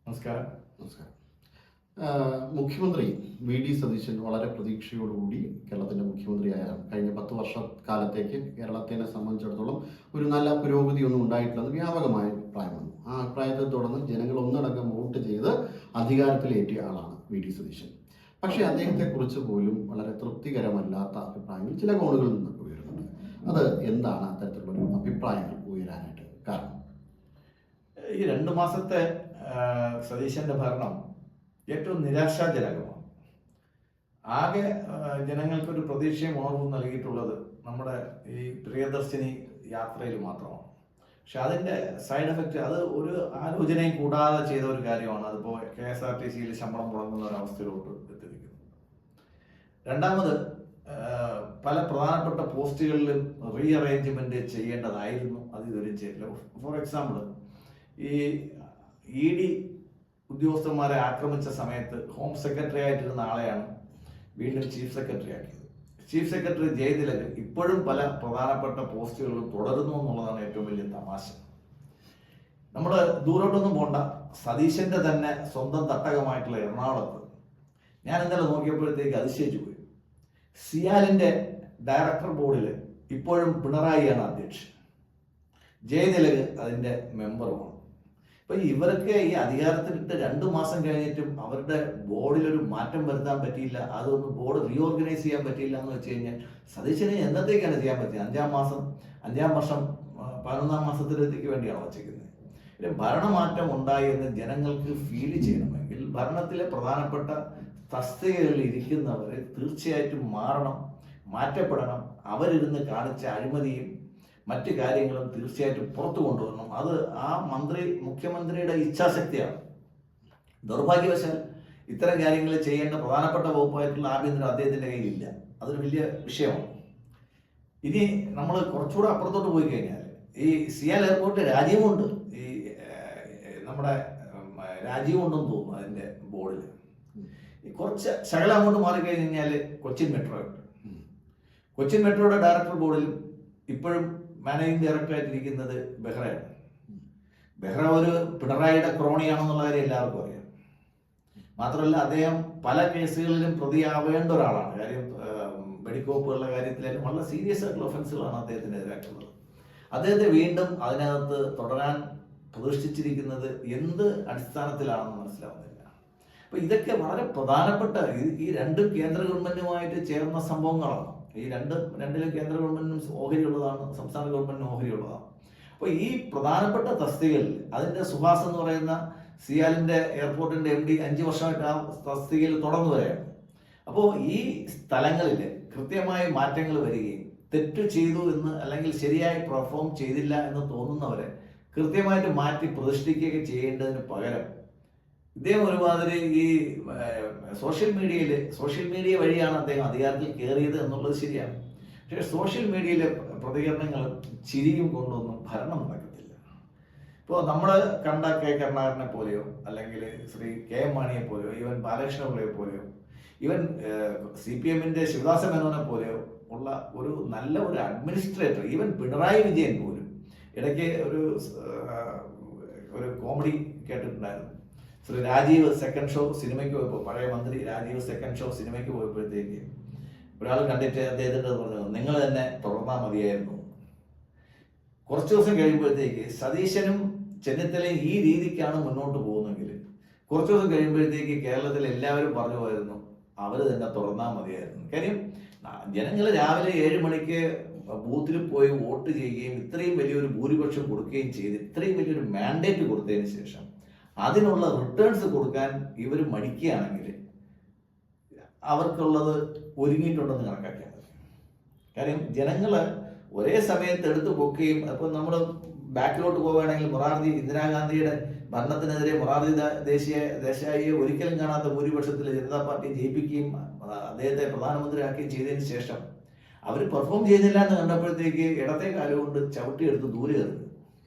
നമസ്കാരം. നമസ്കാരം. മുഖ്യമന്ത്രി വി.ഡി. സതീശൻ വളരെ പ്രതീക്ഷയോടുകൂടി കേരളത്തിൻ്റെ മുഖ്യമന്ത്രിയായ കഴിഞ്ഞ 10 വർഷക്കാലത്തേക്ക് കേരളത്തിനെ സംബന്ധിച്ചിടത്തോളം ഒരു നല്ല പുരോഗതിയൊന്നും ഉണ്ടായിട്ടില്ലെന്ന് വ്യാപകമായ അഭിപ്രായമാണ്. ആ അഭിപ്രായത്തെ തുടർന്ന് ജനങ്ങൾ ഒന്നടങ്കം വോട്ട് ചെയ്ത് അധികാരത്തിലേറ്റിയ ആളാണ് വി.ഡി. സതീശൻ. പക്ഷേ അദ്ദേഹത്തെക്കുറിച്ച് പോലും വളരെ തൃപ്തികരമല്ലാത്ത അഭിപ്രായങ്ങൾ ചില കോണുകളിൽ നിന്നൊക്കെ ഉയരുന്നുണ്ട്. അത് എന്താണ് അത്തരത്തിലുള്ള അഭിപ്രായങ്ങൾ ഉയരാനായിട്ട് കാരണം? ഈ 2 മാസത്തെ സതീശന്റെ ഭരണം ഏറ്റവും നിരാശാജനകമാണ്. ആകെ ജനങ്ങൾക്കൊരു പ്രതീക്ഷയും ഉണർവും നൽകിയിട്ടുള്ളത് നമ്മുടെ ഈ പ്രിയദർശിനി യാത്രയിൽ മാത്രമാണ്. പക്ഷെ അതിൻ്റെ സൈഡ് എഫക്റ്റ് അത് ഒരു ആലോചനയും കൂടാതെ ചെയ്ത ഒരു കാര്യമാണ്. അതിപ്പോൾ KSRTCയിൽ ശമ്പളം മുടങ്ങുന്ന ഒരവസ്ഥയിലോട്ട് എത്തിയിരിക്കുന്നു. രണ്ടാമത് പല പ്രധാനപ്പെട്ട പോസ്റ്റുകളിലും റീഅറേഞ്ച്മെന്റ് ചെയ്യേണ്ടതായിരുന്നു. അത് ഇതുവരെ ചെയ്തില്ല. ഫോർ എക്സാമ്പിൾ, ഈ ED ഉദ്യോഗസ്ഥന്മാരെ ആക്രമിച്ച സമയത്ത് ഹോം സെക്രട്ടറി ആയിട്ടിരുന്ന ആളെയാണ് വീണ്ടും ചീഫ് സെക്രട്ടറി ആക്കിയത്. ചീഫ് സെക്രട്ടറി ജയതിലക് ഇപ്പോഴും പല പ്രധാനപ്പെട്ട പോസ്റ്റുകളിലും തുടരുന്നു എന്നുള്ളതാണ് ഏറ്റവും വലിയ തമാശ. നമ്മൾ ദൂരോട്ടൊന്നും പോണ്ട, സതീശന്റെ തന്നെ സ്വന്തം തട്ടകമായിട്ടുള്ള എറണാകുളത്ത് ഞാൻ ഇന്നലെ നോക്കിയപ്പോഴത്തേക്ക് അതിശയിച്ചു പോയി. സിയാലിന്റെ ഡയറക്ടർ ബോർഡിൽ ഇപ്പോഴും പിണറായിയാണ് അധ്യക്ഷൻ, ജയതിലക് അതിന്റെ മെമ്പറുമാണ്. അപ്പൊ ഇവരൊക്കെ ഈ അധികാരത്തിലിട്ട് 2 മാസം കഴിഞ്ഞിട്ടും അവരുടെ ബോർഡിലൊരു മാറ്റം വരുത്താൻ പറ്റിയില്ല. അതൊന്ന് ബോർഡ് റീഓർഗനൈസ് ചെയ്യാൻ പറ്റിയില്ല എന്ന് വെച്ച് കഴിഞ്ഞാൽ സതീശന് എന്നത്തേക്കാണ് ചെയ്യാൻ പറ്റിയത്? 5-ാം വർഷം 11-ാം മാസത്തിലേക്ക് വേണ്ടിയാണ് വച്ചിരിക്കുന്നത്. ഭരണമാറ്റം ഉണ്ടായി എന്ന് ജനങ്ങൾക്ക് ഫീൽ ചെയ്യണമെങ്കിൽ ഭരണത്തിലെ പ്രധാനപ്പെട്ട തസ്തികകളിൽ ഇരിക്കുന്നവരെ തീർച്ചയായിട്ടും മാറണം, മാറ്റപ്പെടണം. അവരിരുന്ന് കാണിച്ച അഴിമതിയും മറ്റു കാര്യങ്ങളും തീർച്ചയായിട്ടും പുറത്തു കൊണ്ടുവരണം. അത് ആ മുഖ്യമന്ത്രിയുടെ ഇച്ഛാശക്തിയാണ്. ദൗർഭാഗ്യവശാൽ ഇത്തരം കാര്യങ്ങൾ ചെയ്യേണ്ട പ്രധാനപ്പെട്ട വകുപ്പായിട്ടുള്ള ആഭ്യന്തരം അദ്ദേഹത്തിന്റെ കയ്യിലില്ല. അതൊരു വലിയ വിഷയമാണ്. ഇനി നമ്മൾ കുറച്ചുകൂടെ അപ്പുറത്തോട്ട് പോയി കഴിഞ്ഞാൽ ഈ സിയാൽ എയർപോർട്ട് രാജീവുണ്ട്, ഈ നമ്മുടെ രാജീവുണ്ടെന്ന് തോന്നുന്നു അതിന്റെ ബോർഡിൽ. കുറച്ച് ശകലം അങ്ങോട്ട് മാറിക്കഴിഞ്ഞാൽ കൊച്ചിൻ മെട്രോ ഉണ്ട്. കൊച്ചിൻ മെട്രോയുടെ ഡയറക്ടർ ബോർഡിൽ ഇപ്പോഴും മാനേജിംഗ് ഡയറക്ടറായിട്ടിരിക്കുന്നത് ബെഹ്റയാണ്. ബെഹ്റ ഒരു പിണറായിയുടെ ക്രോണിയാണെന്നുള്ള കാര്യം എല്ലാവർക്കും അറിയാം. മാത്രമല്ല അദ്ദേഹം പല കേസുകളിലും പ്രതിയാവേണ്ട ഒരാളാണ്. കാര്യം വെടിക്കോപ്പുകളുടെ കാര്യത്തിലും വളരെ സീരിയസ് ആയിട്ടുള്ള ഒഫൻസുകളാണ് അദ്ദേഹത്തിനെതിരായിട്ടുള്ളത്. അദ്ദേഹത്തെ വീണ്ടും അതിനകത്ത് തുടരാൻ പ്രതീക്ഷിച്ചിരിക്കുന്നത് എന്ത് അടിസ്ഥാനത്തിലാണെന്ന് മനസ്സിലാവുന്നില്ല. അപ്പൊ ഇതൊക്കെ വളരെ പ്രധാനപ്പെട്ട ഈ 2 കേന്ദ്ര ഗവൺമെന്റുമായിട്ട് ചേർന്ന സംഭവങ്ങളാണ്. ഈ രണ്ടിലും കേന്ദ്ര ഗവൺമെന്റിനും ഓഹരിയുള്ളതാണ്, സംസ്ഥാന ഗവൺമെന്റിനും ഓഹരിയുള്ളതാണ്. അപ്പോൾ ഈ പ്രധാനപ്പെട്ട തസ്തികയിൽ അതിന്റെ സുഹാസ് എന്ന് പറയുന്ന സിയാലിന്റെ എയർപോർട്ടിന്റെ MD 5 വർഷമായിട്ട് ആ തസ്തികയിൽ തുടർന്നു വരികയാണ്. അപ്പോൾ ഈ സ്ഥലങ്ങളിൽ കൃത്യമായി മാറ്റങ്ങൾ വരികയും തെറ്റ് ചെയ്തു എന്ന് അല്ലെങ്കിൽ ശരിയായി പെർഫോം ചെയ്തില്ല എന്ന് തോന്നുന്നവരെ കൃത്യമായിട്ട് മാറ്റി പ്രതിഷ്ഠിക്കുകയൊക്കെ ചെയ്യേണ്ടതിന് പകരം ഇദ്ദേഹം ഒരുമാതിരി ഈ സോഷ്യൽ മീഡിയ വഴിയാണ് അദ്ദേഹം അധികാരത്തിൽ കയറിയത് എന്നുള്ളത് ശരിയാണ്. പക്ഷേ സോഷ്യൽ മീഡിയയിലെ പ്രതികരണങ്ങളും ചിരിയും കൊണ്ടൊന്നും ഭരണം നടക്കത്തില്ല. ഇപ്പോൾ നമ്മൾ കണ്ട കെ കരുണാകരനെ പോലെയോ അല്ലെങ്കിൽ ശ്രീ KM മാണിയെ പോലെയോ ഈവൻ ബാലകൃഷ്ണപിള്ളയെ പോലെയോ ഈവൻ CPMന്റെ ശിവദാസ മേനോനെ പോലെയോ ഉള്ള ഒരു നല്ല ഒരു അഡ്മിനിസ്ട്രേറ്റർ, ഈവൻ പിണറായി വിജയൻ പോലും ഇടയ്ക്ക് ഒരു കോമഡി കേട്ടിട്ടുണ്ടായിരുന്നു. ശ്രീ രാജീവ് സെക്കൻഡ് ഷോ സിനിമയ്ക്ക് പോയപ്പോൾ, പഴയ മന്ത്രി രാജീവ് സെക്കൻഡ് ഷോ സിനിമയ്ക്ക് പോയപ്പോഴത്തേക്ക് ഒരാൾ കണ്ടിട്ട് അദ്ദേഹത്തിൻ്റെ പറഞ്ഞു, നിങ്ങൾ തന്നെ തുടർന്നാൽ മതിയായിരുന്നു. കുറച്ച് ദിവസം കഴിയുമ്പോഴത്തേക്ക് സതീശനും ചെന്നിത്തലയും ഈ രീതിക്കാണ് മുന്നോട്ട് പോകുന്നെങ്കിൽ കുറച്ച് ദിവസം കഴിയുമ്പോഴത്തേക്ക് കേരളത്തിൽ എല്ലാവരും പറഞ്ഞു പോയിരുന്നു അവർ തന്നെ തുടർന്നാൽ മതിയായിരുന്നു. കാര്യം ജനങ്ങൾ രാവിലെ 7 മണിക്ക് ബൂത്തിൽ പോയി വോട്ട് ചെയ്യുകയും ഇത്രയും വലിയൊരു ഭൂരിപക്ഷം കൊടുക്കുകയും ചെയ്ത് ഇത്രയും വലിയൊരു മാൻഡേറ്റ് കൊടുത്തതിന് ശേഷം അതിനുള്ള റിട്ടേൺസ് കൊടുക്കാൻ ഇവർ മടിക്കുകയാണെങ്കിൽ അവർക്കുള്ളത് ഒരുങ്ങിയിട്ടുണ്ടെന്ന് കണക്കാക്കിയാൽ മതി. കാര്യം ജനങ്ങൾ ഒരേ സമയത്ത് എടുത്തു പൊക്കുകയും അപ്പോൾ നമ്മൾ ബാക്കിലോട്ട് പോവുകയാണെങ്കിൽ ഇന്ദിരാഗാന്ധിയുടെ ഭരണത്തിനെതിരെ മൊറാർജി ദേശായിയെ ഒരിക്കലും കാണാത്ത ഭൂരിപക്ഷത്തിൽ ജനതാ പാർട്ടി ജയിപ്പിക്കുകയും അദ്ദേഹത്തെ പ്രധാനമന്ത്രിയാക്കുകയും ചെയ്തതിന് ശേഷം അവർ പെർഫോം ചെയ്യുന്നില്ല എന്ന് കണ്ടപ്പോഴത്തേക്ക് ഇടത്തെ കാലം കൊണ്ട് ചവിട്ടിയെടുത്ത് ദൂരെ എറിഞ്ഞു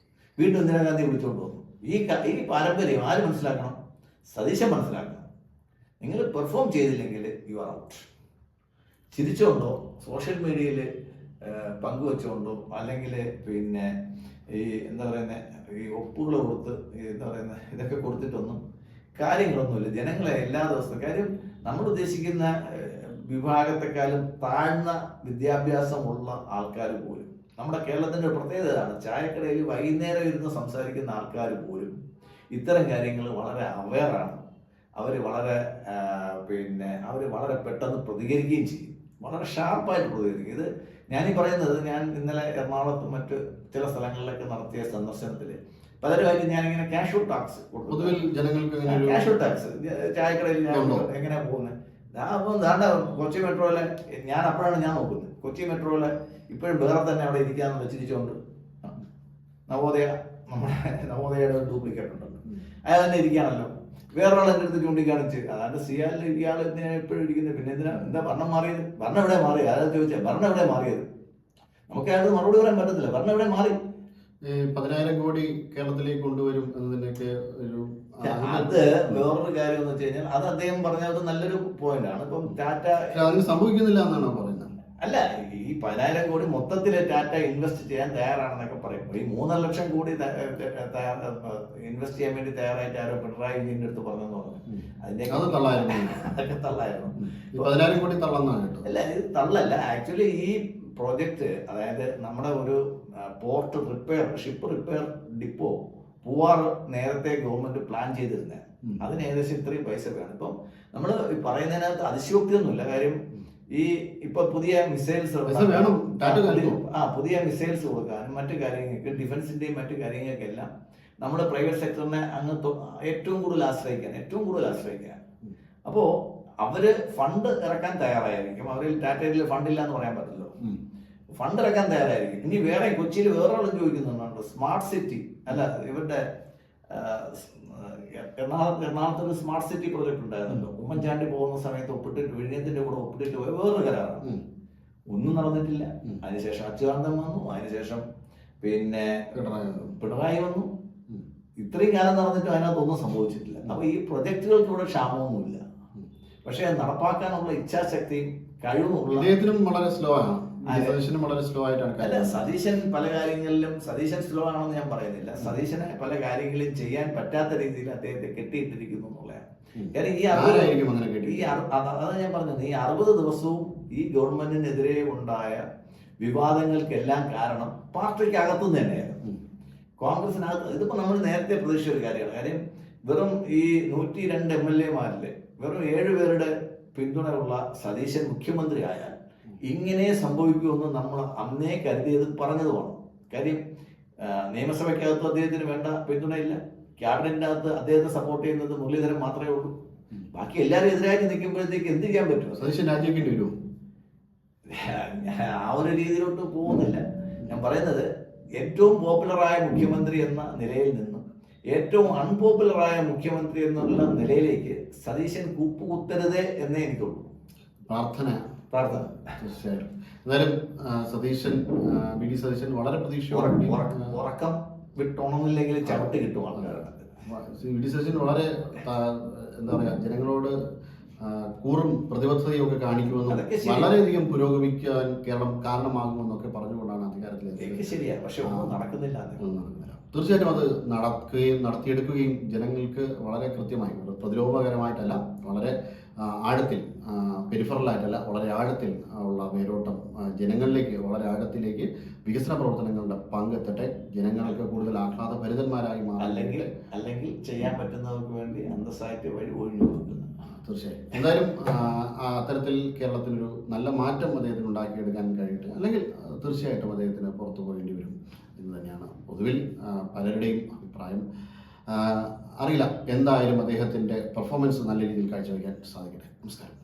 വീണ്ടും ഇന്ദിരാഗാന്ധി വിളിച്ചുകൊണ്ട് വന്നു. ഈ പാരമ്പര്യം ആര് മനസ്സിലാക്കണം? സതീശൻ മനസ്സിലാക്കണം. നിങ്ങൾ പെർഫോം ചെയ്തില്ലെങ്കിൽ യു ആർ ഔട്ട്. ചിരിച്ചുകൊണ്ടോ സോഷ്യൽ മീഡിയയിൽ പങ്കുവെച്ചുകൊണ്ടോ അല്ലെങ്കിൽ ഈ എന്താ പറയുന്നത് ഈ ഒപ്പുകൾ കൊടുത്ത് എന്താ പറയുന്നത് ഇതൊക്കെ കൊടുത്തിട്ടൊന്നും കാര്യങ്ങളൊന്നുമില്ല. ജനങ്ങളെ എല്ലാ ദിവസവും കാര്യം നമ്മൾ ഉദ്ദേശിക്കുന്ന വിഭാഗത്തെക്കാളും താഴ്ന്ന വിദ്യാഭ്യാസമുള്ള ആൾക്കാർ പോലും, നമ്മുടെ കേരളത്തിന്റെ ഒരു പ്രത്യേകതയാണ്, ചായക്കടയിൽ വൈകുന്നേരം ഇരുന്ന് സംസാരിക്കുന്ന ആൾക്കാർ പോലും ഇത്തരം കാര്യങ്ങൾ വളരെ അവെയറാണ്. അവർ വളരെ അവർ വളരെ പെട്ടെന്ന് പ്രതികരിക്കുകയും ചെയ്യും, വളരെ ഷാർപ്പായിട്ട് പ്രതികരിക്കും. ഇത് ഞാനീ പറയുന്നത്, ഞാൻ ഇന്നലെ എറണാകുളത്തും മറ്റ് ചില സ്ഥലങ്ങളിലൊക്കെ നടത്തിയ സന്ദർശനത്തിൽ പലരുമായിട്ട് ഞാനിങ്ങനെ കാഷ്വൽ ടാക്സ് പൊതുവിൽ ജനങ്ങൾക്ക് കാഷ്വൽ ടാക്സ് ചായക്കടയിൽ ഞാൻ എങ്ങനെയാ പോകുന്നത്. അപ്പം ദാണ്ട കൊച്ചി മെട്രോയിലെ ഞാൻ നോക്കുന്നത്, കൊച്ചി മെട്രോയിലെ ഇപ്പോഴും വേറെ തന്നെ അവിടെ ഇരിക്കാന്ന് വെച്ചിരിച്ചുകൊണ്ട് നവോദയയുടെ ഒരു ഡ്യൂപ്ലിക്കേറ്റ് ഉണ്ടല്ലോ, അയാൾ തന്നെ ഇരിക്കുകയാണല്ലോ. വേറൊരാൾ എൻ്റെ അടുത്ത് ചൂണ്ടിക്കാണിച്ച് അതാണ്ട് സിയാലിൽ ഇയാൾ എന്തിനാണ് എപ്പോഴും ഇരിക്കുന്നത്, പിന്നെ എന്താ ഭരണം മാറിയത്, ഭരണം എവിടെ മാറി, അയാൾ ചോദിച്ചാൽ ഭരണം എവിടെ മാറിയത്, നമുക്ക് അയാൾക്ക് മറുപടി പറയാൻ പറ്റത്തില്ല. ഭരണം എവിടെ മാറി? 10,000 കോടി കേരളത്തിലേക്ക് കൊണ്ടുവരും എന്നതിനൊക്കെ ഒരു അത് വേറൊരു കാര്യം എന്ന് വെച്ച് കഴിഞ്ഞാൽ അത് അദ്ദേഹം പറഞ്ഞത് നല്ലൊരു പോയിന്റാണ്. ഇപ്പം ടാറ്റ അതിന് സംഭവിക്കുന്നില്ല എന്നാണോ പറയുന്നത്? അല്ല, ഈ 10,000 കോടി മൊത്തത്തിൽ ടാറ്റ ഇൻവെസ്റ്റ് ചെയ്യാൻ തയ്യാറാണെന്നൊക്കെ പറയും. ഈ 3.5 ലക്ഷം കോടി ഇൻവെസ്റ്റ് ചെയ്യാൻ വേണ്ടി തയ്യാറായിട്ട് ആരോ പിണറായി വിജയന്റെ അടുത്ത് പറഞ്ഞെന്ന് പറഞ്ഞു. അതൊക്കെ തള്ളായിരുന്നു. 10,000 കോടി തള്ളന്നാണ് കേട്ടോ. അല്ല, ഇത് തള്ളല്ല. ആക്ച്വലി ഈ പ്രോജക്റ്റ്, അതായത് നമ്മുടെ ഒരു port repair, ship repair depot Poovar നേരത്തെ ഗവൺമെന്റ് പ്ലാൻ ചെയ്തിരുന്നത്. അതിന് ഏകദേശം ഇത്രയും പൈസ വേണം. ഇപ്പം നമ്മൾ പറയുന്നതിനകത്ത് അതിശയോക്തിയൊന്നുമില്ല. കാര്യം ഈ ഇപ്പൊ പുതിയ മിസൈൽസ് പുതിയ മിസൈൽസ് കൊടുക്കാനും മറ്റു കാര്യങ്ങൾക്ക്, ഡിഫൻസിന്റെയും മറ്റു കാര്യങ്ങൾക്കെല്ലാം നമ്മുടെ പ്രൈവറ്റ് സെക്ടറിനെ അങ്ങ് ഏറ്റവും കൂടുതൽ ആശ്രയിക്കാൻ. അപ്പോ അവര് ഫണ്ട് ഇറക്കാൻ തയ്യാറായിരിക്കും. അവരിൽ ടാറ്റയിൽ ഫണ്ടില്ല എന്ന് പറയാൻ പറ്റില്ലല്ലോ. ഫണ്ട് ഇറക്കാൻ തയ്യാറായിരിക്കും. ഇനി വേറെ കൊച്ചിയിൽ വേറൊരാളും ചോദിക്കുന്നുണ്ട്, സ്മാർട്ട് സിറ്റി, അല്ല ഇവരുടെ എറണാകുളത്ത് ഒരു സ്മാർട്ട് സിറ്റി പ്രോജക്ട് ഉണ്ടായിരുന്നല്ലോ. ഉമ്മൻചാണ്ടി പോകുന്ന സമയത്ത് ഒപ്പിട്ടിട്ട്, വിഴിഞ്ഞത്തിന്റെ കൂടെ ഒപ്പിട്ടിട്ട് വേറൊരു കരാറാണ്, ഒന്നും നടന്നിട്ടില്ല. അതിനുശേഷം അച്യുതാനന്ദൻ വന്നു, അതിനുശേഷം പിന്നെ പിണറായി വന്നു. ഇത്രയും കാലം നടന്നിട്ടും അതിനകത്തൊന്നും സംഭവിച്ചിട്ടില്ല. അപ്പൊ ഈ പ്രൊജക്ടുകൾക്ക് ഇവിടെ ക്ഷാമമൊന്നുമില്ല. പക്ഷെ നടപ്പാക്കാനുള്ള ഇച്ഛാശക്തിയും കഴിവും വളരെ സ്ലോ ആണ്. അല്ല, സതീശൻ പല കാര്യങ്ങളിലും, സതീശൻ സ്ലോ ആണെന്ന് ഞാൻ പറയുന്നില്ല. സതീശന് പല കാര്യങ്ങളും ചെയ്യാൻ പറ്റാത്ത രീതിയിൽ അദ്ദേഹത്തെ കെട്ടിയിട്ടിരിക്കുന്നു എന്നുള്ളതാണ്. അതാണ് ഞാൻ പറഞ്ഞത്. ഈ 60 ദിവസവും ഈ ഗവൺമെന്റിനെതിരെ ഉണ്ടായ വിവാദങ്ങൾക്കെല്ലാം കാരണം പാർട്ടിക്കകത്തു തന്നെയായിരുന്നു, കോൺഗ്രസിനകത്ത്. ഇതിപ്പോ നമ്മൾ നേരത്തെ പ്രതീക്ഷിച്ച ഒരു കാര്യമാണ്. കാര്യം വെറും ഈ 102 MLA-മാരില് വെറും 7 പേരുടെ പിന്തുണയുള്ള സതീശൻ മുഖ്യമന്ത്രി ആയാൽ ഇങ്ങനെ സംഭവിക്കുമെന്ന് നമ്മൾ അന്നേ കരുതിയത് പറഞ്ഞതുമാണ്. കാര്യം നിയമസഭയ്ക്കകത്ത് അദ്ദേഹത്തിന് വേണ്ട പിന്തുണയില്ല, ക്യാബിനറ്റിനകത്ത് അദ്ദേഹത്തെ സപ്പോർട്ട് ചെയ്യുന്നത് മുരളീധരൻ മാത്രമേ ഉള്ളൂ. ബാക്കി എല്ലാവരും എതിരായിട്ട് നിൽക്കുമ്പോഴത്തേക്ക് എന്ത് ചെയ്യാൻ പറ്റും? സതീശൻ രാജിവെക്കേണ്ടി വരുമോ? ആ ഒരു രീതിയിലോട്ട് പോകുന്നില്ല. ഞാൻ പറയുന്നത്, ഏറ്റവും പോപ്പുലറായ മുഖ്യമന്ത്രി എന്ന നിലയിൽ നിന്നും ഏറ്റവും അൺപോപ്പുലറായ മുഖ്യമന്ത്രി എന്നുള്ള നിലയിലേക്ക് സതീശൻ കൂപ്പുകുത്തരുതേ എന്നേ എനിക്കുള്ളൂ. പ്രാർത്ഥന. തീർച്ചയായിട്ടും. എന്തായാലും സതീശൻ, വി.ഡി. സതീശൻ വളരെ പ്രതീക്ഷയോടെ, ഉറക്കം വിട്ടോണമെന്നില്ലെങ്കിൽ ചവിട്ട് കിട്ടും ആൾക്കാരുടെ. വി.ഡി. സതീശൻ വളരെ എന്താ പറയാ, ജനങ്ങളോട് കൂറും പ്രതിബദ്ധതയും ഒക്കെ കാണിക്കുമെന്നും വളരെയധികം പുരോഗമിക്കാൻ കേരളം കാരണമാകുമെന്നൊക്കെ പറഞ്ഞുകൊണ്ടാണ് അധികാരത്തിലേക്ക്. ശരിയാണ്, പക്ഷെ ഒന്നും നടക്കുന്നില്ല. തീർച്ചയായിട്ടും അത് നടത്തിയെടുക്കുകയും ജനങ്ങൾക്ക് വളരെ കൃത്യമായി, പ്രതിരോധകരമായിട്ടല്ല, വളരെ ആഴത്തിൽ, പെരിഫറലായിട്ടല്ല, വളരെ ആഴത്തിൽ ഉള്ള വേരോട്ടം ജനങ്ങളിലേക്ക്, വളരെ ആഴത്തിലേക്ക് വികസന പ്രവർത്തനങ്ങളുടെ പങ്കെത്തട്ടെ. ജനങ്ങൾക്ക് കൂടുതൽ ആഹ്ലാദഭരിതന്മാരായി മാറും. അല്ലെങ്കിൽ ചെയ്യാൻ പറ്റുന്നവർക്ക് വേണ്ടി അന്തസ്സായിട്ട് വഴി ഒഴിഞ്ഞു കൊടുക്കുന്നു. തീർച്ചയായും. എന്തായാലും അത്തരത്തിൽ കേരളത്തിനൊരു നല്ല മാറ്റം അദ്ദേഹത്തിന് ഉണ്ടാക്കിയെടുക്കാൻ കഴിയട്ടെ. അല്ലെങ്കിൽ തീർച്ചയായിട്ടും അദ്ദേഹത്തിന് പുറത്തു പോകേണ്ടി വരും എന്ന് തന്നെയാണ് പൊതുവിൽ പലരുടെയും അഭിപ്രായം. അറിയില്ല, എന്തായാലും അദ്ദേഹത്തിൻ്റെ പെർഫോമൻസ് നല്ല രീതിയിൽ കാഴ്ചവെക്കാൻ സാധിക്കട്ടെ. നമസ്കാരം.